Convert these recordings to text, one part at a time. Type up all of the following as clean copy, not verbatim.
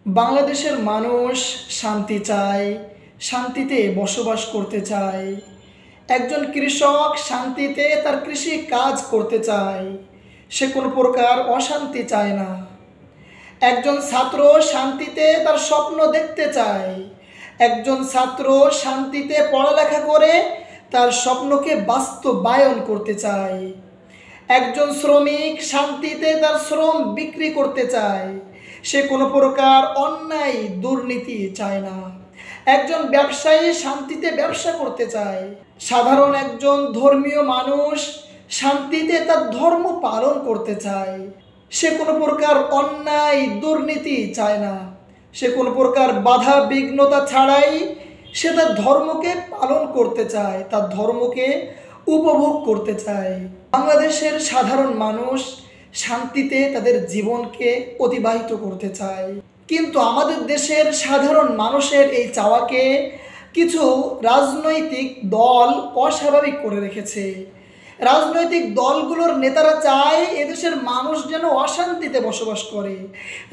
বাংলাদেশের মানুষ শান্তি চায়, শান্তিতে বসবাস করতে চায়। একজন কৃষক শান্তিতে তার কৃষি কাজ করতে চায়, সে কোনো প্রকার অশান্তি চায় না। একজন ছাত্র শান্তিতে তার স্বপ্ন দেখতে চায়, একজন ছাত্র শান্তিতে পড়ালেখা করে তার স্বপ্নকে বাস্তবায়ন করতে চায়। একজন শ্রমিক শান্তিতে তার শ্রম বিক্রি করতে চায়, সে কোনো প্রকার অন্যায় দুর্নীতি চায় না। একজন ব্যবসায়ী শান্তিতে ব্যবসা করতে চায়। সাধারণ একজন ধর্মীয় মানুষ শান্তিতে তার ধর্ম পালন করতে চায়, সে কোনো প্রকার অন্যায় দুর্নীতি চায় না। সে কোনো প্রকার বাধা বিঘ্নতা ছাড়াই সে তার ধর্মকে পালন করতে চায়, তার ধর্মকে উপভোগ করতে চায়। বাংলাদেশের সাধারণ মানুষ শান্তিতে তাদের জীবনকে অতিবাহিত করতে চায়, কিন্তু আমাদের দেশের সাধারণ মানুষের এই চাওয়াকে কিছু রাজনৈতিক দল অস্বাভাবিক করে রেখেছে। রাজনৈতিক দলগুলোর নেতারা চায় এদেশের মানুষ যেন অশান্তিতে বসবাস করে।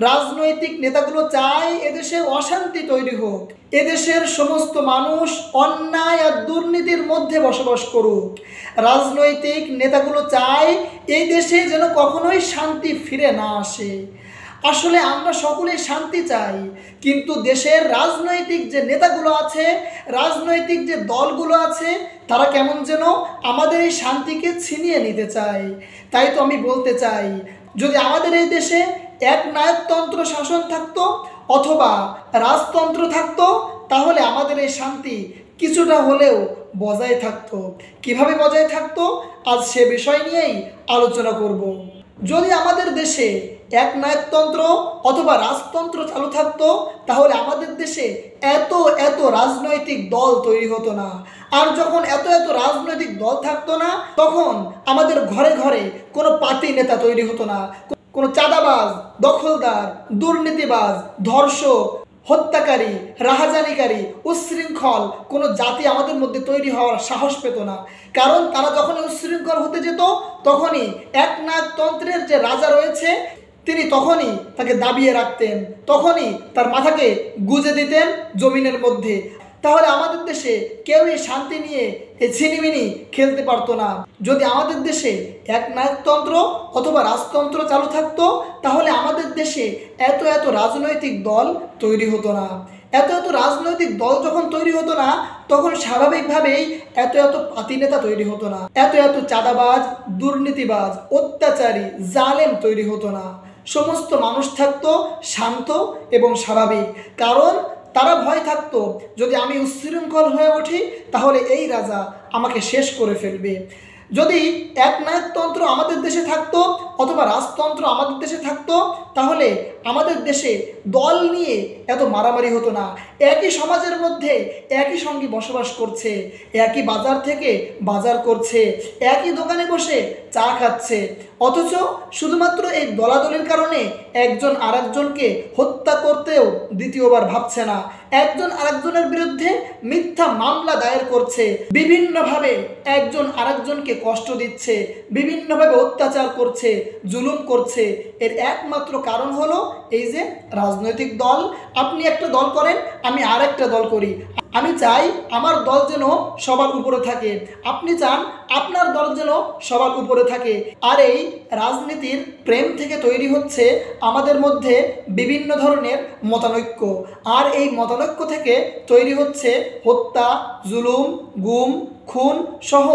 রাজনৈতিক নেতাগুলো চায় এদেশে অশান্তি তৈরি হোক, এদেশের সমস্ত মানুষ অন্যায় আর দুর্নীতির মধ্যে বসবাস করুক। রাজনৈতিক নেতাগুলো চায় এই দেশে যেন কখনোই শান্তি ফিরে না আসে। আসলে আমরা সকলেই শান্তি চাই, কিন্তু দেশের রাজনৈতিক যে নেতাগুলো আছে, রাজনৈতিক যে দলগুলো আছে, তারা কেমন যেন আমাদের এই শান্তিকে ছিনিয়ে নিতে চায়। তাই তো আমি বলতে চাই, যদি আমাদের এই দেশে একনায়কতন্ত্র শাসন থাকতো অথবা রাজতন্ত্র থাকতো, তাহলে আমাদের এই শান্তি কিছুটা হলেও বজায় থাকতো। কিভাবে বজায় থাকতো, আজ সে বিষয় নিয়েই আলোচনা করব। যদি আমাদের দেশে একনায়কতন্ত্র অথবা রাজতন্ত্র চালু থাকতো, তাহলে আমাদের দেশে এত এত রাজনৈতিক দল তৈরি হতো না। আর যখন এত এত রাজনৈতিক দল থাকতো না, তখন আমাদের ঘরে ঘরে কোনো পার্টি নেতা তৈরি হতো না। কোনো চাঁদাবাজ, দখলদার, দুর্নীতিবাজ, ধর্ষক, হত্যাকারী, রাহাজানিকারী, উচ্ছৃঙ্খল কোনো জাতি আমাদের মধ্যে তৈরি হওয়ার সাহস পেত না। কারণ তারা যখন উচ্ছৃঙ্খল হতে যেত, তখনই একনায়কতন্ত্রের যে রাজা রয়েছে তিনি তখনই তাকে দাবিয়ে রাখতেন, তখনই তার মাথাকে গুজে দিতেন জমিনের মধ্যে। তাহলে আমাদের দেশে কেউই শান্তি নিয়ে এই ছিনিমিনি খেলতে পারতো না। যদি আমাদের দেশে একনায়কতন্ত্র অথবা রাজতন্ত্র চালু থাকতো, তাহলে আমাদের দেশে এত এত রাজনৈতিক দল তৈরি হতো না। এত এত রাজনৈতিক দল যখন তৈরি হতো না, তখন স্বাভাবিকভাবেই এত এত পাতি নেতা তৈরি হতো না, এত এত চাঁদাবাজ, দুর্নীতিবাজ, অত্যাচারী, জালেম তৈরি হতো না। সমস্ত মানুষ থাকতো শান্ত এবং স্বাভাবিক, কারণ তারা ভয় থাকতো যদি আমি উচ্ছৃঙ্খল হয়ে উঠি তাহলে এই রাজা আমাকে শেষ করে ফেলবে। যদি একনায়কতন্ত্র আমাদের দেশে থাকতো অথবা রাজতন্ত্র আমাদের দেশে থাকতো, তাহলে আমাদের দেশে দল নিয়ে এত মারামারি হতো না। একই সমাজের মধ্যে একই সঙ্গে বসবাস করছে, একই বাজার থেকে বাজার করছে, একই দোকানে বসে চা খাচ্ছে, অথচ শুধুমাত্র এই দলাদলির কারণে একজন আরেকজনকে হত্যা করতেও দ্বিতীয়বার ভাবছে না। একজন আরেকজনের বিরুদ্ধে মিথ্যা মামলা দায়ের করছে, বিভিন্নভাবে একজন আরেকজনকে কষ্ট দিচ্ছে, বিভিন্নভাবে অত্যাচার করছে, জুলুম করছে। এর একমাত্র কারণ হলো এই যে রাজনৈতিক দল। আপনি একটা দল করেন, আমি আরেকটা দল করি। আমি চাই আমার দল যেন সবার উপরে থাকে, আপনি চান আপনার দল যেন সবার উপরে থাকে। আর এই রাজনীতির প্রেম থেকে তৈরি হচ্ছে আমাদের মধ্যে বিভিন্ন ধরনের মতানৈক্য, আর এই মতানৈক্য থেকে তৈরি হচ্ছে হত্যা, জুলুম, গুম, খুন সহ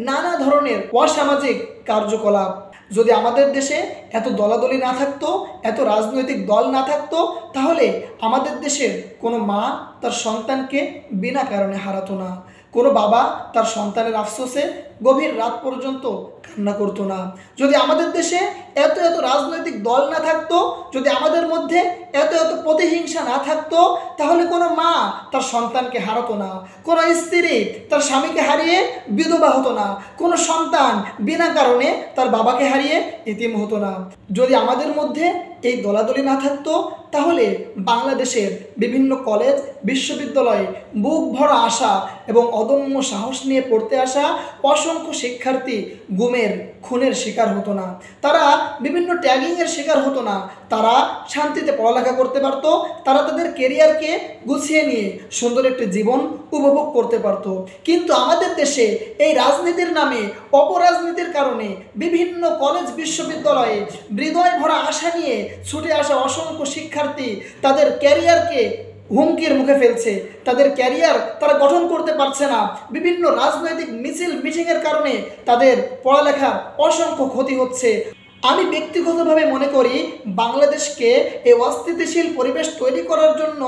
নানা ধরনের অসামাজিক কার্যকলাপ। যদি আমাদের দেশে এত দলাদলি না থাকতো, এত রাজনৈতিক দল না থাকতো, তাহলে আমাদের দেশের কোনো মা তার সন্তানকে বিনা কারণে হারাতো না, কোনো বাবা তার সন্তানের আফসোসে গভীর রাত পর্যন্ত কান্না করতো না। যদি আমাদের দেশে এত এত রাজনৈতিক দল না থাকতো, যদি আমাদের মধ্যে এত এত প্রতিহিংসা না থাকতো, তাহলে কোনো মা তার সন্তানকে হারাতো না, কোনো স্ত্রী তার স্বামীকে হারিয়ে বিধবা হতো না, কোনো সন্তান বিনা কারণে তার বাবাকে হারিয়ে এতিম হতো না। যদি আমাদের মধ্যে এই দলাদলি না থাকতো, তাহলে বাংলাদেশের বিভিন্ন কলেজ বিশ্ববিদ্যালয়ে বুক ভরা আশা এবং অদম্য সাহস নিয়ে পড়তে আসা অসংখ্য শিক্ষার্থী গুমের খুনের শিকার হতো না, তারা বিভিন্ন ট্যাগিংয়ের শিকার হতো না, তারা শান্তিতে পড়ালেখা করতে পারত, তারা তাদের কেরিয়ারকে গুছিয়ে নিয়ে সুন্দর একটি জীবন উপভোগ করতে পারত। কিন্তু আমাদের দেশে এই রাজনীতির নামে, অপরাজনীতির কারণে বিভিন্ন কলেজ বিশ্ববিদ্যালয়ে হৃদয় ভরা আশা নিয়ে ছুটে আসা অসংখ্য শিক্ষার্থী তাদের ক্যারিয়ারকে হুমকির মুখে ফেলছে। তাদের ক্যারিয়ার তারা গঠন করতে পারছে না। বিভিন্ন রাজনৈতিক মিছিল মিটিংয়ের কারণে তাদের পড়ালেখার অসংখ্য ক্ষতি হচ্ছে। আমি ব্যক্তিগতভাবে মনে করি বাংলাদেশকে এই অস্থিতিশীল পরিবেশ তৈরি করার জন্য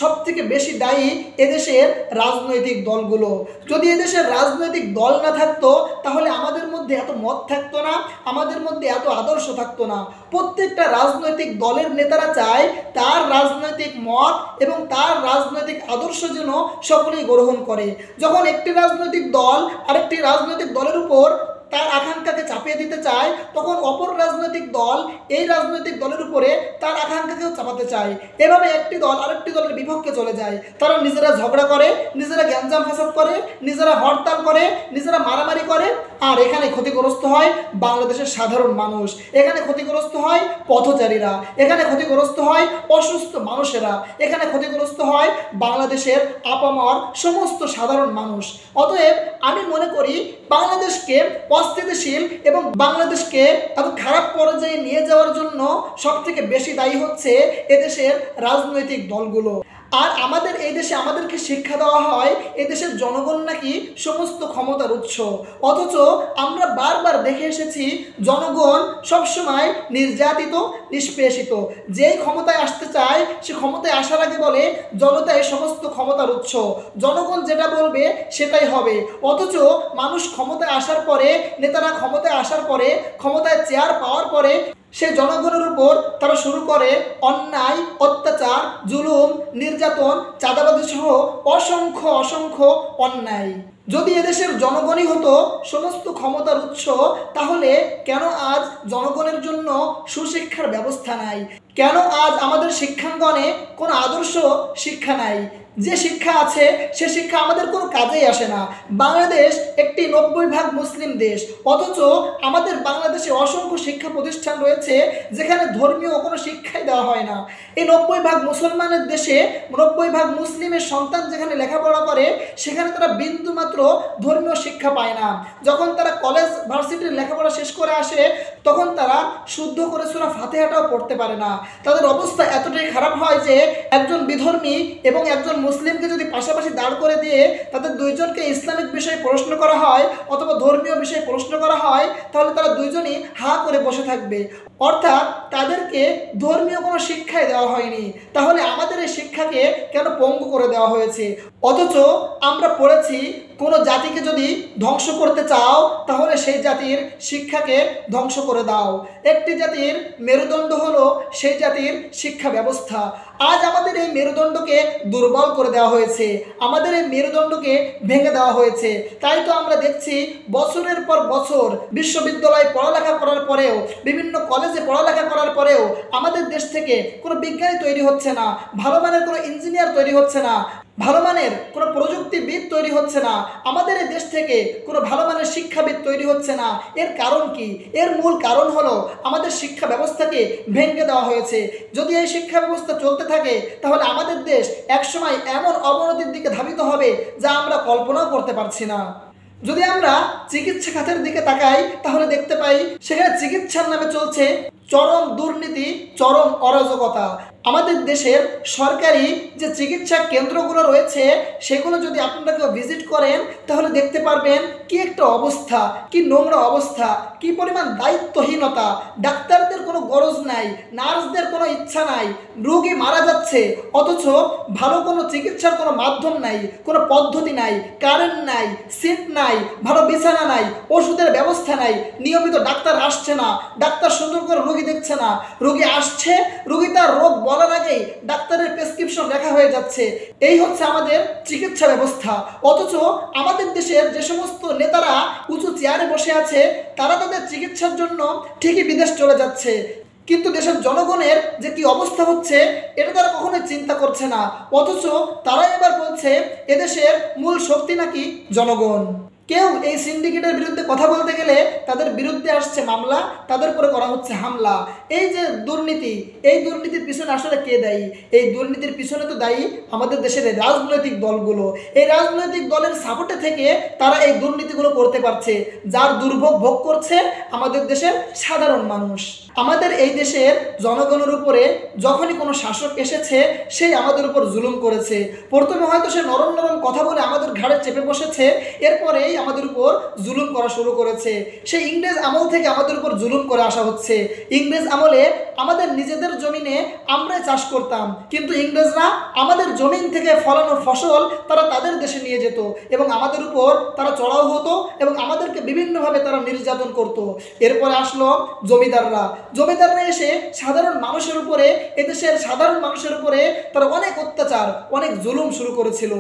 সবথেকে বেশি দায়ী এদেশের রাজনৈতিক দলগুলো। যদি এদেশের রাজনৈতিক দল না থাকতো তাহলে আমাদের মধ্যে এত মত থাকতো না, আমাদের মধ্যে এত আদর্শ থাকতো না। প্রত্যেকটা রাজনৈতিক দলের নেতারা চায় তার রাজনৈতিক মত এবং তার রাজনৈতিক আদর্শ যেন সকলেই গ্রহণ করে। যখন একটি রাজনৈতিক দল আরেকটি রাজনৈতিক দলের উপর তার আকাঙ্ক্ষাকে চাপিয়ে দিতে চায়, তখন অপর রাজনৈতিক দল এই রাজনৈতিক দলের উপরে তার আকাঙ্ক্ষাকেও চাপাতে চায়। এভাবে একটি দল আরেকটি দলের বিপক্ষে চলে যায়। তারা নিজেরা ঝগড়া করে, নিজেরা গ্যাঞ্জাম ফাসাদ করে, নিজেরা হরতাল করে, নিজেরা মারামারি করে। আর এখানে ক্ষতিগ্রস্ত হয় বাংলাদেশের সাধারণ মানুষ, এখানে ক্ষতিগ্রস্ত হয় পথচারীরা, এখানে ক্ষতিগ্রস্ত হয় অসুস্থ মানুষেরা, এখানে ক্ষতিগ্রস্ত হয় বাংলাদেশের আপামর সমস্ত সাধারণ মানুষ। অতএব আমি মনে করি বাংলাদেশকে অস্থিতিশীল এবং বাংলাদেশকে এত খারাপ পর্যায়ে নিয়ে যাওয়ার জন্য সবথেকে বেশি দায়ী হচ্ছে এদেশের রাজনৈতিক দলগুলো। আর আমাদের এই দেশে আমাদেরকে শিক্ষা দেওয়া হয় এদেশের জনগণ নাকি সমস্ত ক্ষমতার উৎস, অথচ আমরা বারবার দেখে এসেছি জনগণ সবসময় নির্যাতিত, নিষ্পেষিত। যেই ক্ষমতায় আসতে চায় সে ক্ষমতায় আসার আগে বলে জনতাই সমস্ত ক্ষমতার উৎস, জনগণ যেটা বলবে সেটাই হবে। অথচ মানুষ ক্ষমতায় আসার পরে, নেতারা ক্ষমতায় আসার পরে, ক্ষমতায় চেয়ার পাওয়ার পরে সে জনগণের উপর তারা শুরু করে অন্যায়, অত্যাচার, জুলুম, নির্যাতন, চাঁদাবাজি সহ অসংখ্য অসংখ্য অন্যায়। যদি এদেশের জনগণই হতো সমস্ত ক্ষমতার উৎস, তাহলে কেন আজ জনগণের জন্য সুশিক্ষার ব্যবস্থা নাই? কেন আজ আমাদের শিক্ষাঙ্গনে কোনো আদর্শ শিক্ষা নাই? যে শিক্ষা আছে সে শিক্ষা আমাদের কোনো কাজেই আসে না। বাংলাদেশ একটি 90% মুসলিম দেশ, অথচ আমাদের বাংলাদেশে অসংখ্য শিক্ষা প্রতিষ্ঠান রয়েছে যেখানে ধর্মীয় কোনো শিক্ষাই দেওয়া হয় না। এই 90% মুসলমানের দেশে 90% মুসলিমের সন্তান যেখানে লেখাপড়া করে সেখানে তারা বিন্দুমাত্র ধর্মীয় শিক্ষা পায় না। যখন তারা কলেজ ভার্সিটির লেখাপড়া শেষ করে আসে তখন তারা শুদ্ধ করে সূরা ফাতিহাটাও পড়তে পারে না। তাদের অবস্থা এতটাই খারাপ হয় যে একজন বিধর্মী এবং একজন মুসলিমকে যদি পাশাপাশি দাঁড় করে দিয়ে তাদের দুইজনকে ইসলামিক বিষয়ে প্রশ্ন করা হয় অথবা ধর্মীয় বিষয়ে প্রশ্ন করা হয়, তাহলে তারা দুইজনই হা করে বসে থাকবে। অর্থাৎ তাদেরকে ধর্মীয় কোনো শিক্ষাই দেওয়া হয়নি। তাহলে আমাদের এই শিক্ষাকে কেন পঙ্গু করে দেওয়া হয়েছে? অথচ আমরা পড়েছি কোনো জাতিকে যদি ধ্বংস করতে চাও তাহলে সেই জাতির শিক্ষাকে ধ্বংস করে দাও। একটি জাতির মেরুদণ্ড হলো সেই জাতির শিক্ষা ব্যবস্থা। আজ আমাদের এই মেরুদণ্ডকে দুর্বল করে দেওয়া হয়েছে, আমাদের এই মেরুদণ্ডকে ভেঙে দেওয়া হয়েছে। তাই তো আমরা দেখছি বছরের পর বছর বিশ্ববিদ্যালয়ে পড়ালেখা করার পরেও, বিভিন্ন কলেজে পড়ালেখা করার পরেও আমাদের দেশ থেকে কোনো বিজ্ঞানী তৈরি হচ্ছে না, ভালো মানের কোনো ইঞ্জিনিয়ার তৈরি হচ্ছে না, ভালো মানের কোনো প্রযুক্তিবিদ তৈরি হচ্ছে না, আমাদের এই দেশ থেকে কোনো ভালো মানের শিক্ষাবিদ তৈরি হচ্ছে না। এর কারণ কি? এর মূল কারণ হলো আমাদের শিক্ষা ব্যবস্থাকে ভেঙে দেওয়া হয়েছে। যদি এই শিক্ষা ব্যবস্থা চলতে থাকে তাহলে আমাদের দেশ একসময় এমন অবনতির দিকে ধাবিত হবে যা আমরা কল্পনাও করতে পারছি না। যদি আমরা চিকিৎসা খাতের দিকে তাকাই তাহলে দেখতে পাই সেখানে চিকিৎসার নামে চলছে চরম দুর্নীতি, চরম অরাজকতা। আমাদের দেশের সরকারি যে চিকিৎসা কেন্দ্রগুলো রয়েছে সেগুলো যদি আপনারা কেউ ভিজিট করেন তাহলে দেখতে পারবেন কি একটা অবস্থা, কি নোংরা অবস্থা, কি পরিমাণ দায়িত্বহীনতা। ডাক্তারদের কোনো গরজ নাই, নার্সদের কোনো ইচ্ছা নাই, রোগী মারা যাচ্ছে অথচ ভালো কোনো চিকিৎসার কোনো মাধ্যম নাই, কোনো পদ্ধতি নাই, কারেন্ট নাই, সিট নাই, ভালো বিছানা নাই, ওষুধের ব্যবস্থা নাই, নিয়মিত ডাক্তার আসছে না, ডাক্তার সুন্দর করে রোগী দেখছে না, রোগী আসছে, রোগী তার রোগ বলার আগেই ডাক্তারের প্রেসক্রিপশন লেখা হয়ে যাচ্ছে। এই হচ্ছে আমাদের চিকিৎসা ব্যবস্থা। অথচ আমাদের দেশের যে সমস্ত নেতারা উঁচু চেয়ারে বসে আছে তারা তাদের চিকিৎসার জন্য ঠিকই বিদেশ চলে যাচ্ছে, কিন্তু দেশের জনগণের যে কি অবস্থা হচ্ছে এটা তারা কখনোই চিন্তা করছে না। অথচ তারা এবার বলছে এদেশের মূল শক্তি নাকি জনগণ। কেউ এই সিন্ডিকেটের বিরুদ্ধে কথা বলতে গেলে তাদের বিরুদ্ধে আসছে মামলা, তাদের উপরে করা হচ্ছে হামলা। এই যে দুর্নীতি, এই দুর্নীতির পিছনে আসলে কে দায়ী? এই দুর্নীতির পিছনে তো দায়ী আমাদের দেশের রাজনৈতিক দলগুলো। এই রাজনৈতিক দলের সাপোর্টে থেকে তারা এই দুর্নীতিগুলো করতে পারছে, যার দুর্ভোগ ভোগ করছে আমাদের দেশের সাধারণ মানুষ। আমাদের এই দেশের জনগণের উপরে যখনই কোনো শাসক এসেছে, সেই আমাদের উপর জুলুম করেছে। প্রথমে হয়তো সে নরম নরম কথা বলে আমাদের ঘাড়ে চেপে বসেছে, এরপরেই আমাদের উপর জুলুম করা শুরু করেছে। সেই ইংরেজ আমল থেকে আমাদের উপর জুলুম করে আসা হচ্ছে। ইংরেজ আমলে আমাদের নিজেদের জমিনে আমরাই চাষ করতাম, কিন্তু ইংরেজরা আমাদের জমিন থেকে ফলানো ফসল তারা তাদের দেশে নিয়ে যেত এবং আমাদের উপর তারা চড়াও হতো এবং আমাদেরকে বিভিন্নভাবে তারা নির্যাতন করত। এরপরে আসলো জমিদাররা। জমিদাররা এসে সাধারণ মানুষের উপরে, এদেশের সাধারণ মানুষের উপরে তারা অনেক অত্যাচার, অনেক জুলুম শুরু করেছিল।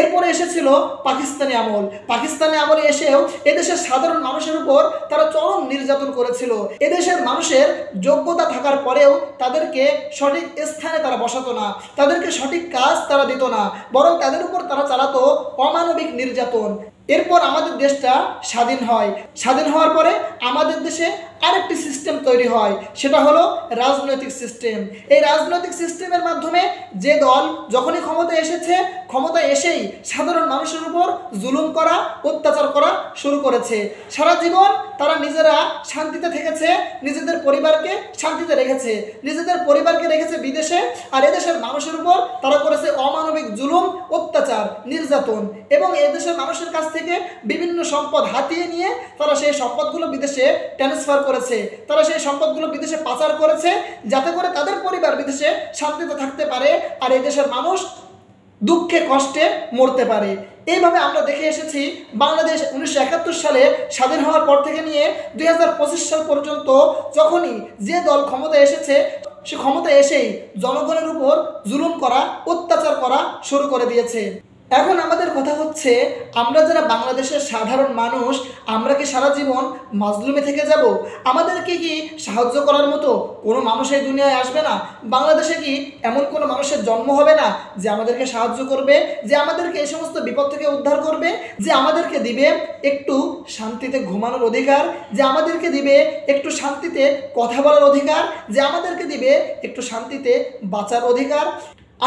এরপরে এসেছিল পাকিস্তানি আমল। পাকিস্তানি আমলে এসেও এদেশের সাধারণ মানুষের উপর তারা চরম নির্যাতন করেছিল। এদেশের মানুষের যোগ্যতা থাকার পরেও তাদেরকে সঠিক স্থানে তারা বসাতো না, তাদেরকে সঠিক কাজ তারা দিত না, বরং তাদের উপর তারা চালাতো অমানবিক নির্যাতন। এরপর আমাদের দেশটা স্বাধীন হয়। স্বাধীন হওয়ার পরে আমাদের দেশে আরেকটি সিস্টেম তৈরি হয়, সেটা হলো রাজনৈতিক সিস্টেম। এই রাজনৈতিক সিস্টেমের মাধ্যমে যে দল যখনই ক্ষমতায় এসেছে, ক্ষমতায় এসেই সাধারণ মানুষের উপর জুলুম করা, অত্যাচার করা শুরু করেছে। সারা জীবন তারা নিজেরা শান্তিতে থেকেছে, নিজেদের পরিবারকে শান্তিতে রেখেছে, নিজেদের পরিবারকে রেখেছে বিদেশে, আর এদেশের মানুষের উপর তারা করেছে অমানবিক জুলুম, অত্যাচার, নির্যাতন। এবং এদেশের মানুষের কাছ থেকে বিভিন্ন সম্পদ হাতিয়ে নিয়ে তারা সেই সম্পদগুলো বিদেশে ট্রান্সফার করেছে, তারা সেই সম্পদগুলো বিদেশে পাচার করেছে, যাতে করে তাদের পরিবার বিদেশে শান্তিতে থাকতে পারে আর এই দেশের মানুষ দুঃখে কষ্টে মরতে পারে। এইভাবে আমরা দেখে এসেছি বাংলাদেশ 1971 সালে স্বাধীন হওয়ার পর থেকে নিয়ে 2025 সাল পর্যন্ত যখনই যে দল ক্ষমতায় এসেছে, সে ক্ষমতায় এসেই জনগণের উপর জুলুম করা, অত্যাচার করা শুরু করে দিয়েছে। এখন আমাদের কথা হচ্ছে, আমরা যারা বাংলাদেশের সাধারণ মানুষ, আমরা কি সারা জীবন মাজলুমে থেকে যাব? আমাদেরকে কি সাহায্য করার মতো কোনো মানুষ এই দুনিয়ায় আসবে না? বাংলাদেশে কি এমন কোনো মানুষের জন্ম হবে না যে আমাদেরকে সাহায্য করবে, যে আমাদেরকে এই সমস্ত বিপদ থেকে উদ্ধার করবে, যে আমাদেরকে দিবে একটু শান্তিতে ঘুমানোর অধিকার, যে আমাদেরকে দিবে একটু শান্তিতে কথা বলার অধিকার, যে আমাদেরকে দিবে একটু শান্তিতে বাঁচার অধিকার?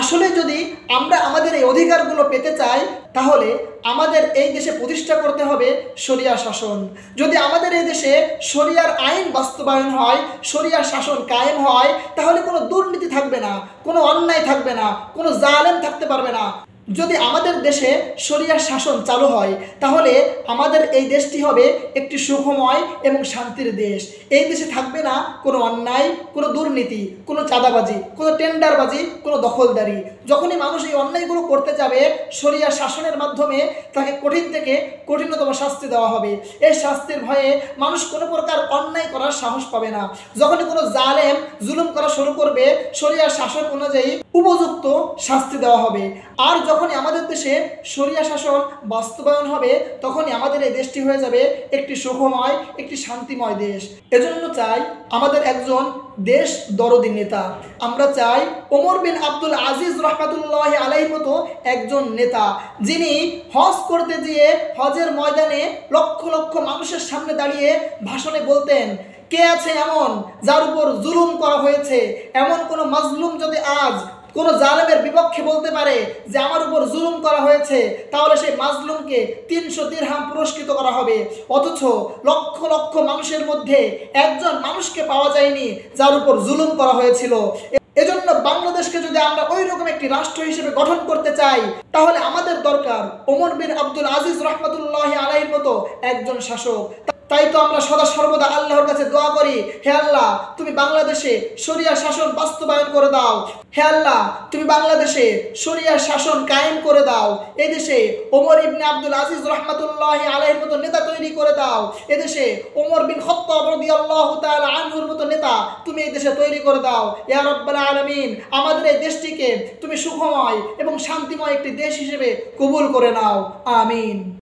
আসলে যদি আমরা আমাদের এই অধিকারগুলো পেতে চাই, তাহলে আমাদের এই দেশে প্রতিষ্ঠা করতে হবে শরিয়া শাসন। যদি আমাদের এই দেশে শরিয়ার আইন বাস্তবায়ন হয়, শরিয়া শাসন কায়েম হয়, তাহলে কোনো দুর্নীতি থাকবে না, কোনো অন্যায় থাকবে না, কোনো জালেম থাকতে পারবে না। যদি আমাদের দেশে শরিয়া শাসন চালু হয়, তাহলে আমাদের এই দেশটি হবে একটি সুখময় এবং শান্তির দেশ। এই দেশে থাকবে না কোনো অন্যায়, কোনো দুর্নীতি, কোনো চাঁদাবাজি, কোনো টেন্ডারবাজি, কোনো দখলদারি। যখনই মানুষ এই অন্যায়গুলো করতে যাবে, শরিয়া শাসনের মাধ্যমে তাকে কঠিন থেকে কঠিনতম শাস্তি দেওয়া হবে। এই শাস্তির ভয়ে মানুষ কোনো প্রকার অন্যায় করার সাহস পাবে না। যখনই কোনো জালেম জুলুম করা শুরু করবে, শরিয়া শাসন অনুযায়ী উপযুক্ত শাস্তি দেওয়া হবে। আর যখনই আমাদের দেশে শরিয়া শাসন বাস্তবায়ন হবে, তখনই আমাদের এই দেশটি হয়ে যাবে একটি সুখময়, একটি শান্তিময় দেশ। এজন্য চাই আমাদের একজন দেশ দরদি নেতা। আমরা চাই ওমর বিন আব্দুল আজিজ রহমাতুল্লাহি আলাইহির মতো একজন নেতা, যিনি হজ করতে গিয়ে হজের ময়দানে লক্ষ লক্ষ মানুষের সামনে দাঁড়িয়ে ভাষণে বলতেন, কে আছে এমন যার উপর জুলুম করা হয়েছে? এমন কোনো মাজলুম যদি আজ কোনো জালেমের বিপক্ষে বলতে পারে যে আমার উপর জুলুম করা হয়েছে, তাহলে সেই মাজলুমকে 300 দিরহাম পুরস্কৃত করা হবে। অথচ লক্ষ লক্ষ মানুষের মধ্যে একজন মানুষকে পাওয়া যায়নি যার উপর জুলুম করা হয়েছিল। এজন্য বাংলাদেশকে যদি আমরা ওই রকম একটি রাষ্ট্র হিসেবে গঠন করতে চাই, তাহলে আমাদের দরকার ওমর বিন আব্দুল আজিজ রহমাতুল্লাহি আলাইহির মতো একজন শাসক। তাই তো আমরা সদা সর্বদা আল্লাহর কাছে দোয়া করি, হে আল্লাহ, তুমি বাংলাদেশে শরিয়া শাসন বাস্তবায়ন করে দাও। হে আল্লাহ, তুমি বাংলাদেশে শরিয়া শাসন কায়েম করে দাও। এদেশে ওমর ইবনে আব্দুল আজিজ রহমাতুল্লাহি আলাইহির মতো নেতা তৈরি করে দাও। এদেশে ওমর বিন খাত্তাব রাদিয়াল্লাহু তাআলা আনহুর মতো নেতা তুমি এই দেশে তৈরি করে দাও। ইয়া রাব্বাল আলামিন, আমাদের এই দেশটিকে তুমি সুখময় এবং শান্তিময় একটি দেশ হিসেবে কবুল করে নাও। আমিন।